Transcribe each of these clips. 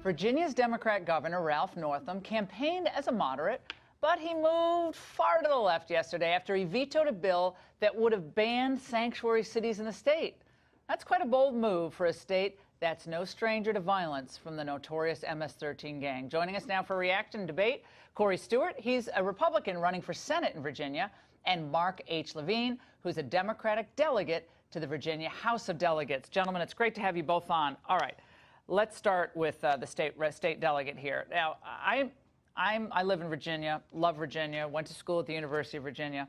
Virginia's Democrat Governor Ralph Northam campaigned as a moderate, but he moved far to the left yesterday after he vetoed a bill that would have banned sanctuary cities in the state. That's quite a bold move for a state that's no stranger to violence from the notorious MS-13 gang. Joining us now for reaction and debate, Corey Stewart. He's a Republican running for Senate in Virginia, and Mark H. Levine, who's a Democratic delegate to the Virginia House of Delegates. Gentlemen, it's great to have you both on. All right, let's start with the state delegate here. Now, I live in Virginia, love Virginia, went to school at the University of Virginia,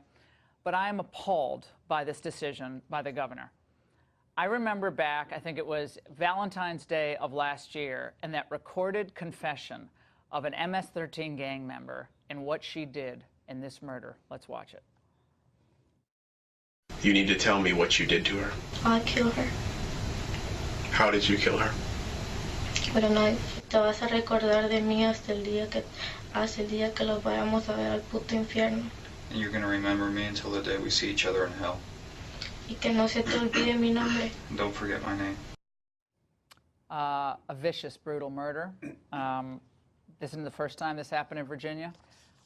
but I am appalled by this decision by the governor. I remember back, I think it was Valentine's Day of last year, and that recorded confession of an MS-13 gang member and what she did in this murder. Let's watch it. You need to tell me what you did to her. I killed her. How did you kill her? Pero no te vas a recordar de mí hasta el día que los vayamos a ver al puto infierno. And you're going to remember me until the day we see each other in hell. Y que no se te olvide mi nombre. And don't forget my name. A vicious, brutal murder. This isn't the first time this happened in Virginia.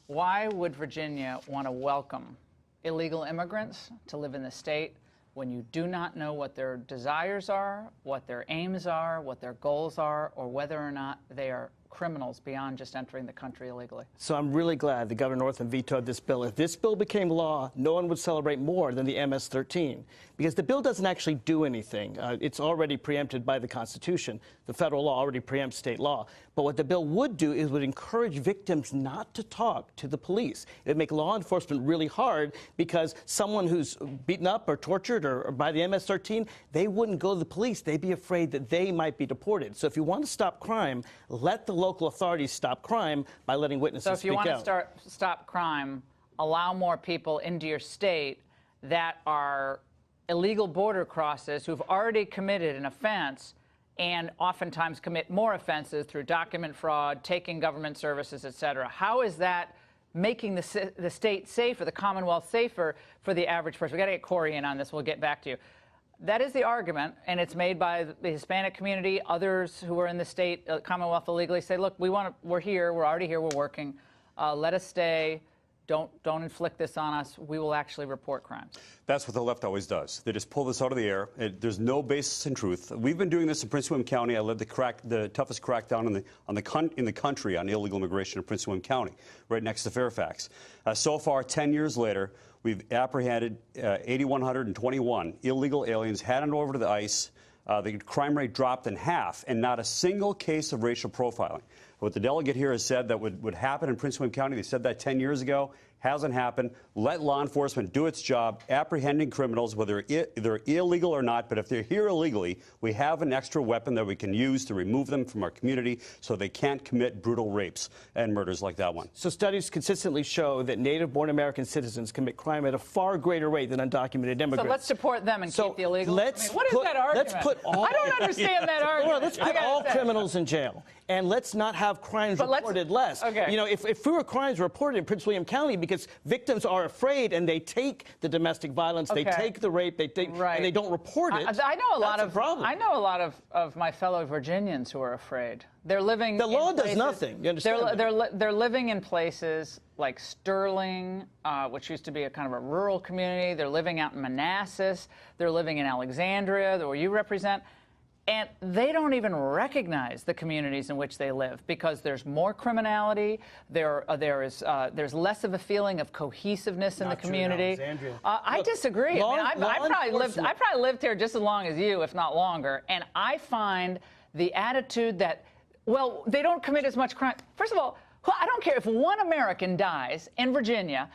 Why would Virginia want to welcome illegal immigrants to live in the state when you do not know what their desires are, what their aims are, what their goals are, or whether or not they are criminals beyond just entering the country illegally? So I'm really glad that Governor Northam vetoed this bill. If this bill became law, no one would celebrate more than the MS-13, because the bill doesn't actually do anything. It's already preempted by the Constitution. The federal law already preempts state law. But what the bill would do is would encourage victims not to talk to the police. It would make law enforcement really hard, because someone who's beaten up or tortured or by the MS-13, they wouldn't go to the police. They'd be afraid that they might be deported. So if you want to stop crime, let the local authorities stop crime by letting witnesses speak out. So if you want to stop crime, allow more people into your state that are illegal border crossers who've already committed an offense and oftentimes commit more offenses through document fraud, taking government services, et cetera. How is that making the state safer, the Commonwealth safer for the average person? We've got to get Corey in on this. We'll get back to you. That is the argument, and it's made by the Hispanic community. Others who are in the state, Commonwealth illegally, say, look, we're here, we're already here, we're working. Let us stay. Don't inflict this on us. We will actually report crimes. That's what the left always does. They just pull this out of the air. There's no basis in truth. We've been doing this in Prince William County. I led the toughest crackdown in the country on illegal immigration in Prince William County, right next to Fairfax. So far, 10 years later, we've apprehended 8,121 illegal aliens, handed over to the ICE. The crime rate dropped in half, and not a single case of racial profiling. What the delegate here has said that would happen in Prince William County, they said that 10 years ago, hasn't happened. Let law enforcement do its job, apprehending criminals, whether they're illegal or not. But if they're here illegally, we have an extra weapon that we can use to remove them from our community so they can't commit brutal rapes and murders like that one. So studies consistently show that native-born American citizens commit crime at a far greater rate than undocumented immigrants. So let's support them and keep the illegals. What is that argument? I don't understand that argument. Let's put all criminals in jail, and let's not have crimes reported less. Okay. You know, if fewer crimes reported in Prince William County, because victims are afraid and they take the domestic violence, they take the rape, and they don't report it. I know a lot of problem. I know a lot of my fellow Virginians who are afraid. They're living. The law does nothing. You understand? They're living in places like Sterling, which used to be a kind of a rural community. They're living out in Manassas. They're living in Alexandria, where you represent. And they don't even recognize the communities in which they live because there's more criminality. There's less of a feeling of cohesiveness in the community. I disagree. I probably lived here just as long as you, if not longer. And I find the attitude that, well, they don't commit as much crime. First of all, I don't care if one American dies in Virginia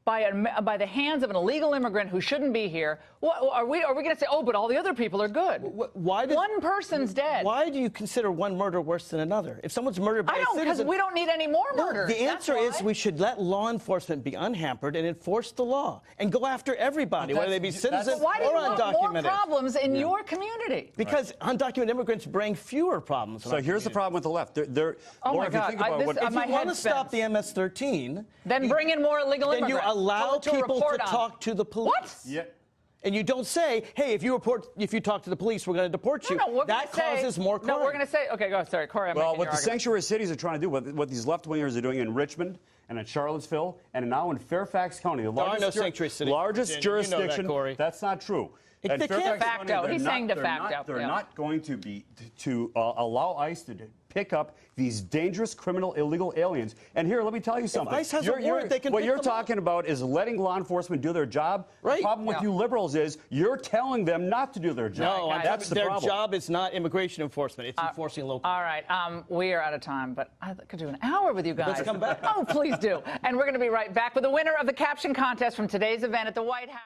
by the hands of an illegal immigrant who shouldn't be here. Are we going to say, oh, but all the other people are good? One person's dead. Why do you consider one murder worse than another? If someone's murdered by a citizen... because we don't need any more murders. The answer is we should let law enforcement be unhampered and enforce the law and go after everybody, whether they be citizens or undocumented. Why do you want more problems in your community? Because undocumented immigrants bring fewer problems. So here's the problem with the left. Oh my God! If you want to stop the MS-13, then bring in more illegal immigrants. Then you allow people to talk to the police. What? Yeah. And you don't say, hey, if you talk to the police, we're going to deport you. No, that causes more crime. No, we're going to say, okay, go, sorry, Corey. Well, what the sanctuary cities are trying to do, what these left-wingers are doing in Richmond and in Charlottesville and now in Fairfax County, the largest jurisdiction. You know that, Corey. That's not true. De facto. He's saying de facto. They're not going to be to allow ICE to pick up these dangerous criminal illegal aliens. And here, let me tell you something. If ICE has a warrant, they can what pick you're them talking about is letting law enforcement do their job. Right. The problem with you liberals is you're telling them not to do their job. No, that's the their problem. job is not immigration enforcement. It's enforcing local. All right. We are out of time, but I could do an hour with you guys. Let's come back. Oh, please do. And we're going to be right back with the winner of the caption contest from today's event at the White House.